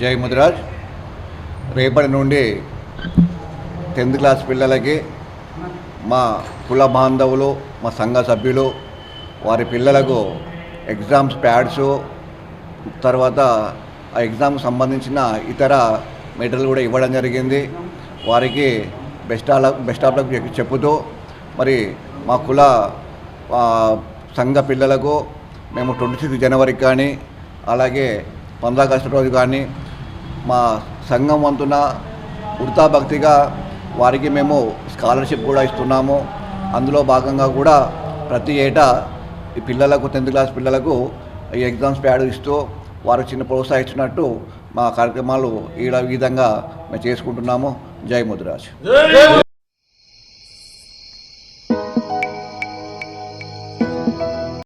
జై ముదిరాజ్. రేపటి నుండి 10th క్లాస్ పిల్లలకి మా కుల బాంధవులు, మా సంఘ సభ్యులు వారి పిల్లలకు ఎగ్జామ్స్ ప్యాడ్స్, తర్వాత ఆ ఎగ్జామ్కి సంబంధించిన ఇతర మెటీరియల్ కూడా ఇవ్వడం జరిగింది. వారికి బెస్ట్ ఆఫ్ లక్ చెప్పుతూ మరి మా కుల సంఘ పిల్లలకు మేము 26 జనవరికి కానీ అలాగే 15 ఆగస్టు రోజు కానీ మా సంఘం వంతున వృతాభక్తిగా వారికి మేము స్కాలర్షిప్ కూడా ఇస్తున్నాము. అందులో భాగంగా కూడా ప్రతి ఏటా ఈ పిల్లలకు 10th క్లాస్ పిల్లలకు ఈ ఎగ్జామ్స్ ప్యాడ్ ఇస్తూ వారు చిన్న ప్రోత్సహించినట్టు మా కార్యక్రమాలు ఈ విధంగా మేము చేసుకుంటున్నాము. జై ముదిరాజ్.